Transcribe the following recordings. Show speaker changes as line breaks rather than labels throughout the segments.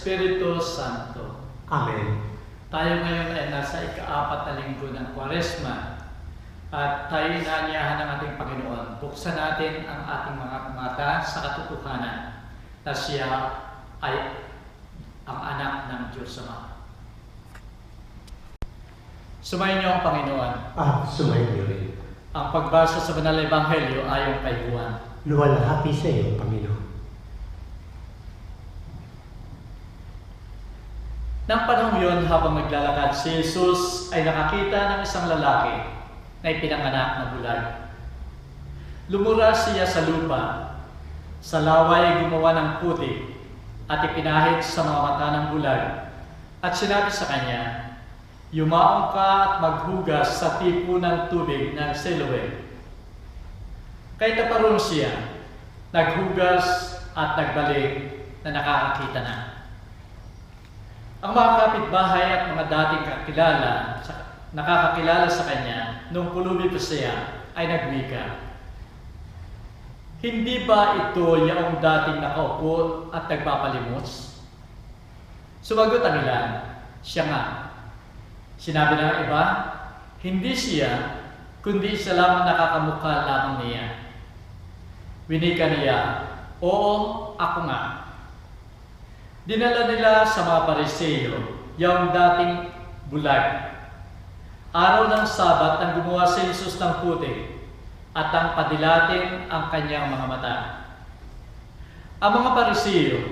Espiritu Santo.
Amen.
Tayo ngayon ay nasa ika-4 na linggo ng Kwaresma at tayo inaanyahan ng ating Panginoon. Buksan natin ang ating mga mata sa katotohanan na siya ay ang anak ng Diyos Ama. Sumayin niyo ang Panginoon.
Sumayin niyo rin.
Ang pagbasa sa Banal na Ebanghelyo ayon kay Juan.
Luwalhati sa iyo, Panginoon.
Nang panahon yun, habang naglalakad, si Jesus ay nakakita ng isang lalaki na ipinanganak na bulag. Lumura siya sa lupa, sa laway gumawa ng putik at ipinahid sa mga mata ng bulag at sinabi sa kanya, "Yumaong ka at maghugas sa tipo ng tubig ng Siloe." Kaya taparong siya, naghugas at nagbalik na nakakakita na. Ang mga kapitbahay at mga dating nakakakilala sa kanya nung pulubi pa siya ay nagwika, "Hindi ba ito yung dating nakaupo at nagpapalimos?" Sumagot ang ilan, "Siya nga." Sinabi ng iba, "Hindi siya, kundi isa lamang nakakamukha lamang niya." Winika niya, "Oo, ako nga." Dinala nila sa mga Pariseo yung dating bulag. Araw ng Sabat nang gumawa si Jesus ng putik at ang padilatin ang kanyang mga mata. Ang mga Pariseo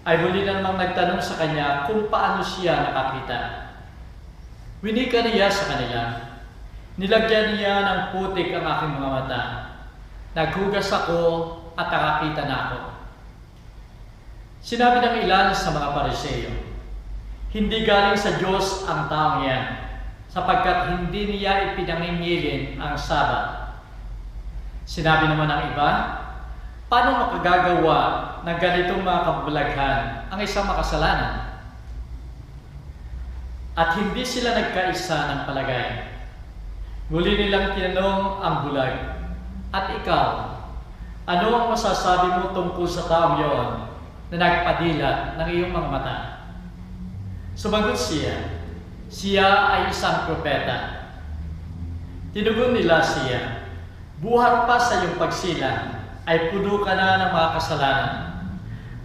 ay muli namang nagtanong sa kanya kung paano siya nakakita. Winika niya sa kanila, "Nilagyan niya ng putik ang aking mga mata. Naghugas ako at nakakita na ako." Sinabi ng ilan sa mga Pariseo, "Hindi galing sa Diyos ang taong yan, sapagkat hindi niya ipinangingilin ang Sabat." Sinabi naman ng iba, "Paano makagagawa ng ganitong mga kabulaghan ang isang makasalanan?" At hindi sila nagkaisa ng palagay. Muli nilang tinanong ang bulag, "At ikaw, ano ang masasabi mo tungkol sa taong yon na nagpadila ng iyong mga mata?" Sumagot siya, "Siya ay isang propeta." Tinugon nila siya, "Buhat pa sa iyong pagsilang ay puno ka na ng mga kasalanan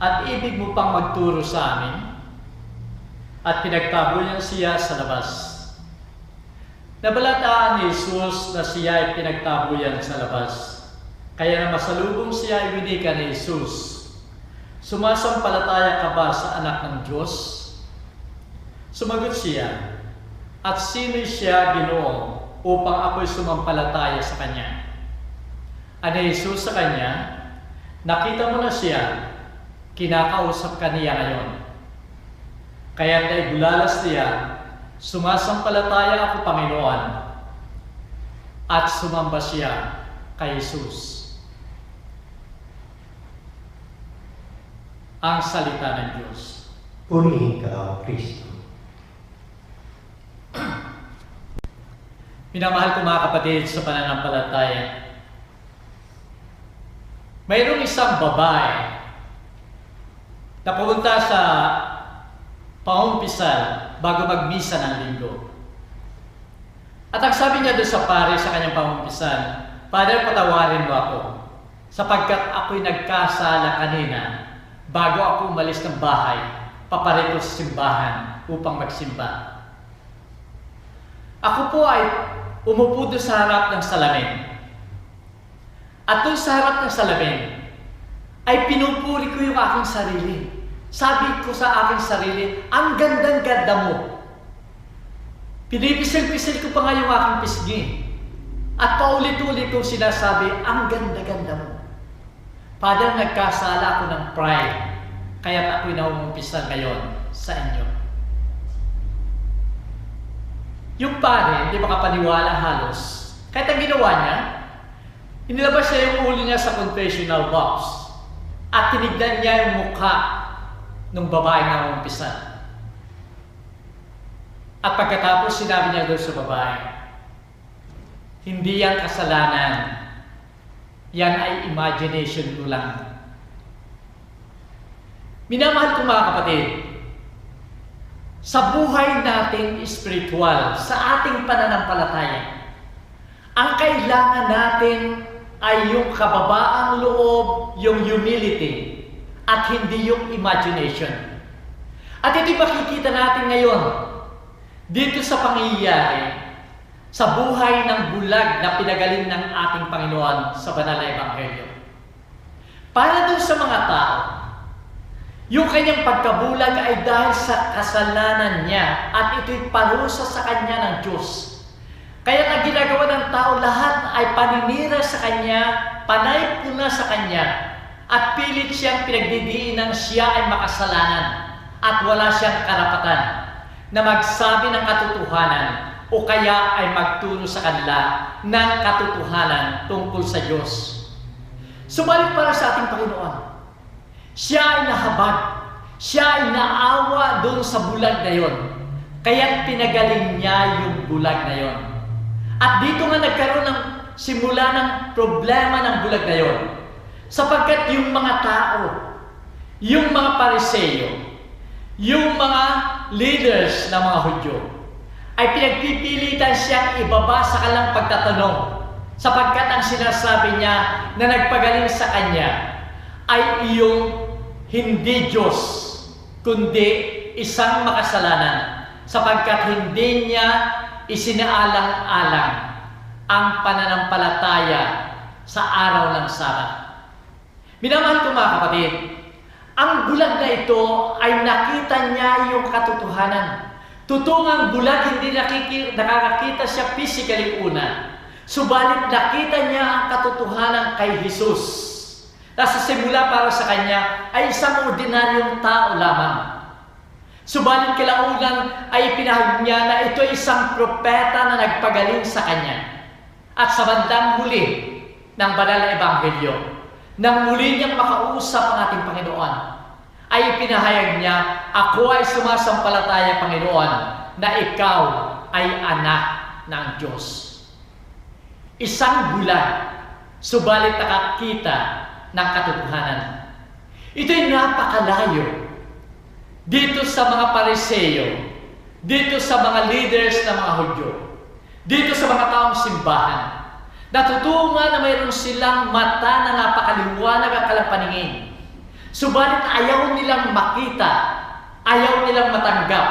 at ibig mo pang magturo sa amin?" At pinagtabuyan siya sa labas. Nabalataan ni Jesus na siya ay pinagtabuyan sa labas. Kaya na masalubong siya ay winika ni Jesus, "Sumasampalataya ka ba sa anak ng Diyos?" Sumagot siya, "At sino siya, Ginoo, upang ako'y sumampalataya sa kanya?" Ani Jesus sa kanya, "Nakita mo na siya, kinakausap ka niya ngayon." Kaya't ay bulalas niya, "Sumasampalataya ako, Panginoon." At sumamba siya kay Jesus. Ang salita ng Diyos.
Purihin ka, O Kristo.
Minamahal ko mga kapatid sa pananampalataya, mayroong isang babae na pumunta sa pangumpisal bago magmisa ng linggo. At ang sabi niya doon sa pare sa kanyang pangumpisal, "Father, patawarin mo ako, sapagkat ako'y nagkasala kanina bago ako umalis ng bahay, paparito sa simbahan upang magsimba." Ako po ay umupo doon sa harap ng salamin. At doon sa harap ng salamin ay pinupuri ko yung aking sarili. Sabi ko sa aking sarili, "Ang gandang-ganda mo." Pinipisil-pisil ko pa nga yung aking pisngi. At paulit-ulit kong sinasabi, "Ang ganda-ganda mo." Father, nagkasala ako ng pride, kaya't ako'y naumumpisan ngayon sa inyo. Yung pare, hindi makapaniwala halos. Kahit ang ginawa niya, inilabas niya yung ulo niya sa confessional box at tinignan niya yung mukha ng babae na naumumpisan. At pagkatapos sinabi niya doon sa babae, "Hindi yan kasalanan. Yan ay imagination ko lang." Minamahal ko mga kapatid, sa buhay natin spiritual, sa ating pananampalataya. Ang kailangan natin ay yung kababaang loob, yung humility, at hindi yung imagination. At ito'y makikita natin ngayon dito sa pangyayari sa buhay ng bulag na pinagaling ng ating Panginoon sa banal na Ebanghelyo. Para doon sa mga tao, yung kanyang pagkabulag ay dahil sa kasalanan niya at ito'y parusa sa kanya ng Diyos. Kaya ang ginagawa ng tao, lahat ay paninira sa kanya, panay puna sa kanya, at pilit siyang pinagdidiin ng siya ay makasalanan at wala siyang karapatan na magsabi ng katotohanan o kaya ay magturo sa kanila ng katotohanan tungkol sa Diyos. Subalit para sa ating Panginoon, siya ay nahabag, siya ay naawa doon sa bulag na yon, kaya pinagaling niya yung bulag na yon. At dito nga nagkaroon ng simula ng problema ng bulag na yon, sapagkat yung mga tao, yung mga Pariseo, yung mga leaders ng mga Hudyo, ay pinagpipilitan siyang ibaba sa kanilang pagtatanong, sapagkat ang sinasabi niya na nagpagaling sa kanya ay iyong hindi Diyos, kundi isang makasalanan, sapagkat hindi niya isinaalang-alang ang pananampalataya sa araw ng Sabat. Minamahal ko mga kapatid, ang bulag na ito ay nakita niya yung katotohanan. Tutungang bulag, hindi nakakakita siya physically una. Subalit nakita niya ang katotohanan kay Jesus. Nasa simula para sa kanya ay isang ordinaryong tao lamang. Subalit kalaunan ay pinahag niya na ito ay isang propeta na nagpagaling sa kanya. At sa bandang huli ng banal na Ebanghelyo, nang muli niyang makausap ang ating Panginoon, ay ipinahayag niya, ako ay sumasampalataya, Panginoon, na ikaw ay anak ng Diyos. Isang bulag, subalit nakakita ng katotohanan. Ito'y napakalayo dito sa mga Pariseo, dito sa mga leaders ng mga Hudyo, dito sa mga taong simbahan. Natutungan na mayroon silang mata na napakaliwanag at kalapaningin. Subalit ayaw nilang makita, ayaw nilang matanggap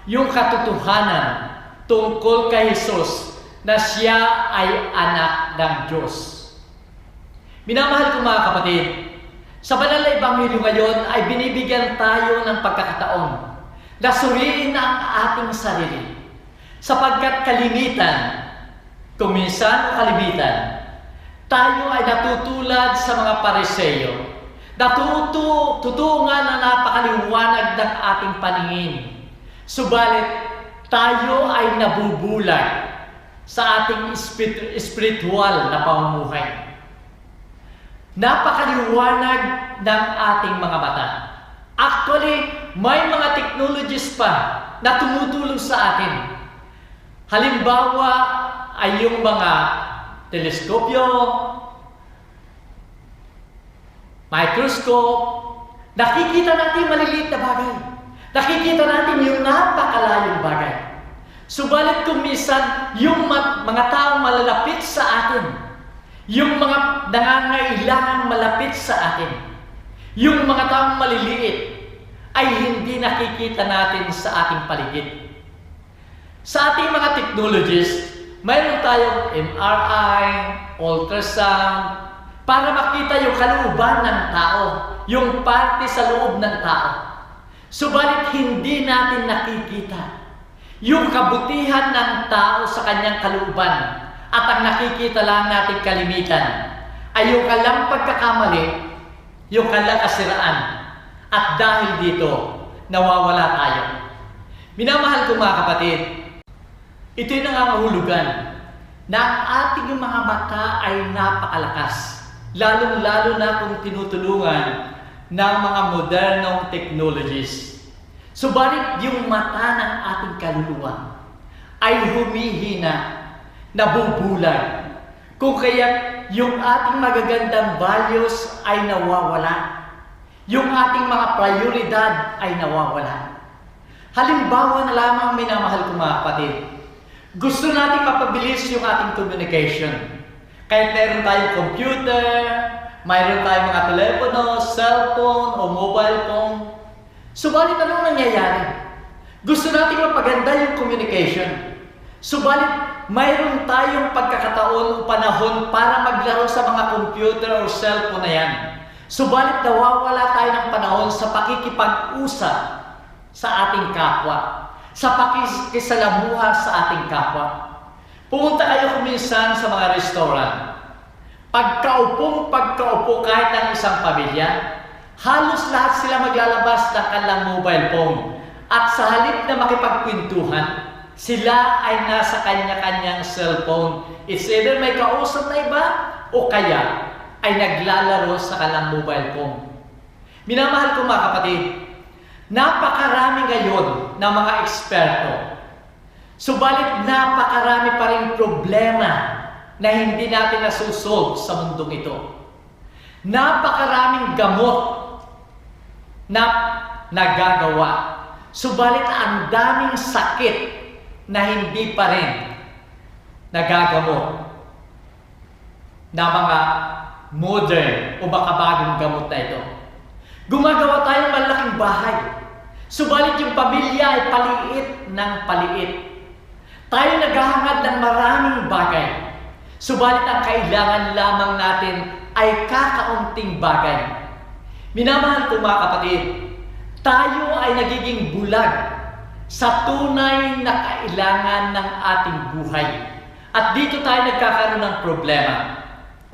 yung katotohanan tungkol kay Jesus na siya ay anak ng Diyos. Minamahal ko mga kapatid, sa banal na Ebanghelyo ngayon ay binibigyan tayo ng pagkakataon na suriin ang ating sarili. Sapagkat kalimitan, kung minsan o kalimitan, tayo ay natutulad sa mga Pariseo. Tutungan na napakaliwanag ng ating paningin. Subalit, tayo ay nabubulag sa ating spiritual na pamumuhay. Napakaliwanag ng ating mga mata. Actually, may mga technologies pa na tumutulong sa atin. Halimbawa ay yung mga teleskopyo, microscope. Nakikita natin maliliit na bagay. Nakikita natin yung napakalayong bagay. Subalit kung minsan, yung mga taong malalapit sa atin, yung mga nangangailangang malapit sa atin, yung mga taong maliliit, ay hindi nakikita natin sa ating paligid. Sa ating mga technologies, mayroon tayong MRI, ultrasound, para makita yung kalooban ng tao, yung parte sa loob ng tao. Subalit hindi natin nakikita yung kabutihan ng tao sa kanyang kalooban, at ang nakikita lang natin kalimitan ay yung kalang pagkakamali, yung kalang kasiraan, at dahil dito, nawawala tayo. Minamahal ko mga kapatid, ito'y nangangahulugan na ang ating mga mata ay napakalakas, lalong-lalo na kung tinutulungan ng mga modernong technologies. Subalit yung mata ng ating kaluluwa ay humihina, nabubulag, kung kaya yung ating magagandang values ay nawawala, yung ating mga prioridad ay nawawala. Halimbawa na lamang, minamahal ko mga kapatid, gusto natin mapabilis yung ating communication. Kahit meron tayong computer, mayroon tayong mga telepono, cellphone o mobile phone. Subalit anong nangyayari? Gusto natin mapaganda yung communication. Subalit mayroon tayong pagkakataon o panahon para maglaro sa mga computer o cellphone na yan. Subalit nawawala tayo ng panahon sa pakikipag-usap sa ating kapwa, sa pakikisalamuha sa ating kapwa. Pumunta kayo kuminsan sa mga restaurant. Pagkaupo kahit ng isang pamilya, halos lahat sila maglalabas ng kanilang mobile phone. At sa halip na makipagkwentuhan, sila ay nasa kanya-kanyang cellphone. It's either may kausap na iba o kaya ay naglalaro sa kanilang mobile phone. Minamahal ko mga kapatid, napakarami ngayon ng mga eksperto. Subalit napakarami pa rin problema na hindi natin nasusolve sa mundong ito. Napakaraming gamot na nagagawa. Subalit ang daming sakit na hindi pa rin nagagamot na mga modern o baka bagong gamot na ito. Gumagawa tayo ng malaking bahay. Subalit yung pamilya ay paliit ng paliit. Tayo naghahangad ng maraming bagay. Subalit ang kailangan lamang natin ay kakaunting bagay. Minamahal ko mga kapatid, tayo ay nagiging bulag sa tunay na kailangan ng ating buhay. At dito tayo nagkakaroon ng problema.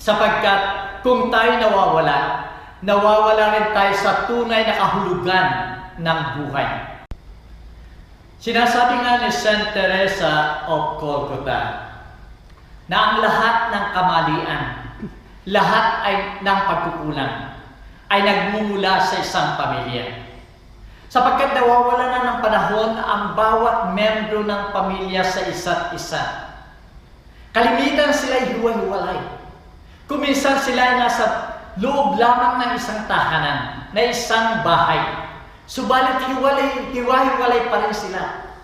Sapagkat kung tayo nawawala rin tayo sa tunay na kahulugan ng buhay. Sinasabi nga ni Saint Teresa of Calcutta na ang lahat ng kamalian, lahat ay ng pagkukulang, ay nagmumula sa isang pamilya. Sapagkat nawawala na ng panahon ang bawat membro ng pamilya sa isa't isa. Kalimitan sila ay hiwa-hiwalay. Kuminsan sila ay nasa loob lamang ng isang tahanan, na isang bahay. Subalit hiwa-hiwalay pa rin sila.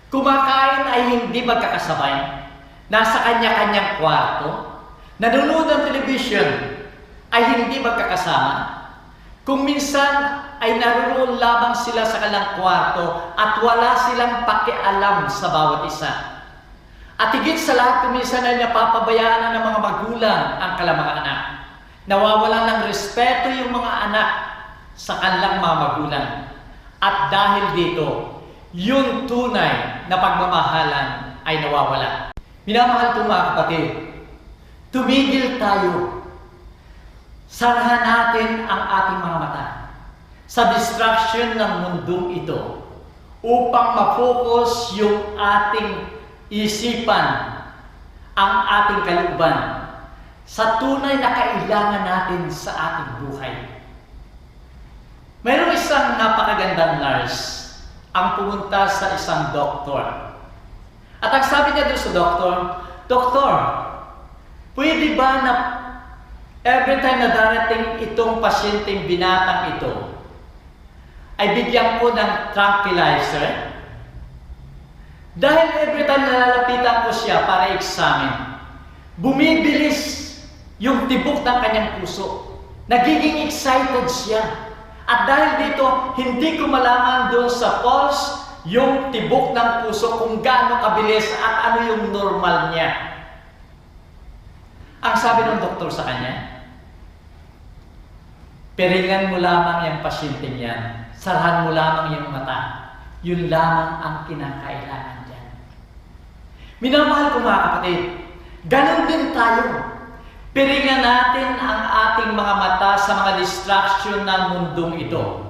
Kumakain ay hindi magkakasabay. Nasa kanya-kanyang kwarto. Nanonood ng television ay hindi magkakasama. Kung minsan ay naroon lamang sila sa kanilang kwarto at wala silang pakialam sa bawat isa. At higit sa lahat, kuminsan ay napapabayaan ng mga magulang ang kanilang mga anak. Nawawalan ng respeto yung mga anak sa kanilang mga magulang. At dahil dito, yung tunay na pagmamahalan ay nawawala. Minamahal ko mga kapatid, tumigil tayo. Sarahan natin ang ating mga mata sa distraction ng mundong ito upang mapokus yung ating isipan, ang ating kalooban sa tunay na kailangan natin sa ating buhay. Mayroong isang napakagandang nurse ang pumunta sa isang doktor. At ang sabi niya doon sa doktor, "Doktor, pwede ba na every time na darating itong pasyenteng binatang ito, ay bigyan ko ng tranquilizer? Dahil every time na lalapitan ko siya para examine, bumibilis yung tibok ng kanyang puso. Nagiging excited siya. At dahil dito, hindi ko malaman doon sa pulse yung tibok ng puso kung gaano kabilis at ano yung normal niya." Ang sabi ng doktor sa kanya, "Piringan mo lamang yung pasyenteng yan. Sarahan mo lamang yung mata. Yun lamang ang kinakailangan dyan." Minamahal ko mga kapatid, ganun din tayo. Piringan natin ang ating mga mata sa mga distraction ng mundong ito.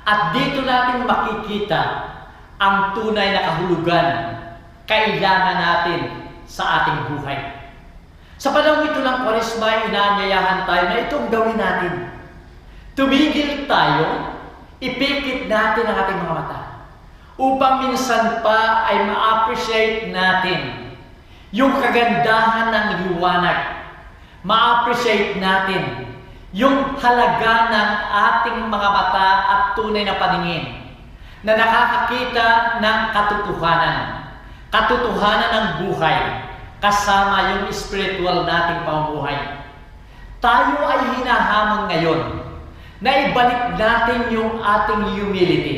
At dito natin makikita ang tunay na kahulugan, kailangan natin sa ating buhay. Sa panahon ito ng Kwaresma, inaanyayahan tayo na itong gawin natin. Tumigil tayo, ipikit natin ang ating mga mata upang minsan pa ay ma-appreciate natin yung kagandahan ng liwanag. Ma-appreciate natin yung halaga ng ating mga mata at tunay na paningin. na nakakakita ng katotohanan ng buhay, kasama yung spiritual nating pamumuhay. Tayo ay hinahamon ngayon na ibalik natin yung ating humility.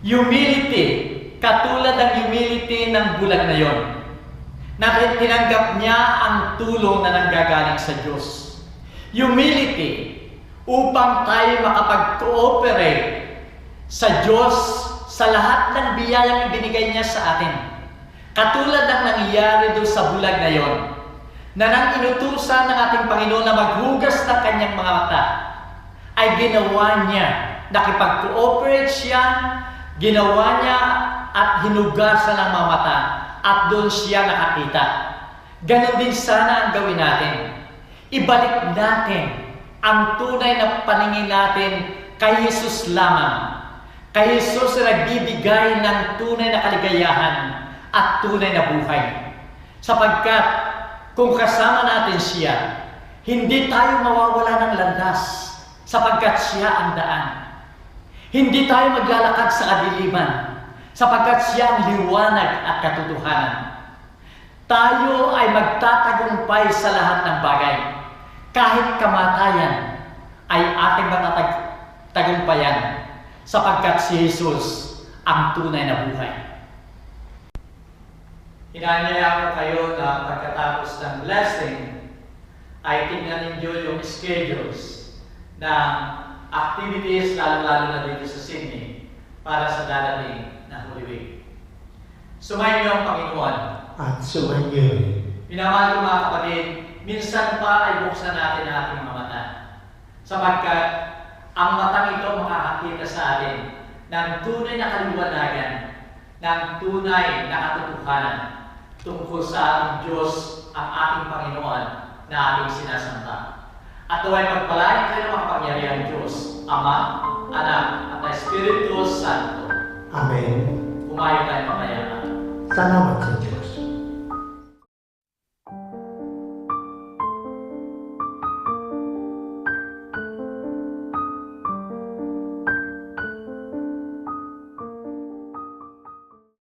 Humility, katulad ng humility ng bulag na yon, na tinanggap niya ang tulong na nanggagaling sa Diyos. Humility, upang tayo makapag-cooperate sa Diyos sa lahat ng biyayang ibinigay niya sa atin. Katulad ng nangyayari doon sa bulag na yon, na nang inutusan ng ating Panginoon na maghugas ng kanyang mga mata, ay ginawa niya, nakipag-cooperate siya, ginawa niya at hinugasan ang mga mata, at doon siya nakakita. Ganon din sana ang gawin natin. Ibalik natin ang tunay na paningin natin kay Jesus lamang. Kay Jesus na nagbibigay ng tunay na kaligayahan at tunay na buhay. Sapagkat kung kasama natin siya, hindi tayo mawawala ng landas sapagkat siya ang daan. Hindi tayo maglalakad sa kadiliman sapagkat siya ang liwanag at katotohanan. Tayo ay magtatagumpay sa lahat ng bagay. Kahit kamatayan ay ating matatagumpayan sapagkat si Jesus ang tunay na buhay. Hinahayaan ko kayo na pagkatapos ng blessing ay tingnan ninyo yung schedules ng activities, lalo-lalo na dito sa Sydney, para sa darating na Holy Week. Sumayin niyo ang Panginoon.
At sumayin niyo rin.
Pinamahal ko mga kapatid, minsan pa ay buksan natin ang ating mga mata. Sapagkat ang matang ito makakakita sa atin ng tunay na kaliwanagan, ng tunay na katotohanan tungkol sa ating Diyos, ang ating Panginoon na ating sinasamba. At huwag magpalain kayo ng makapangyarihan Diyos, Ama, Anak, at Espiritu Santo.
Amen.
Pumayo tayo mamaya.
Salamat sa Diyos.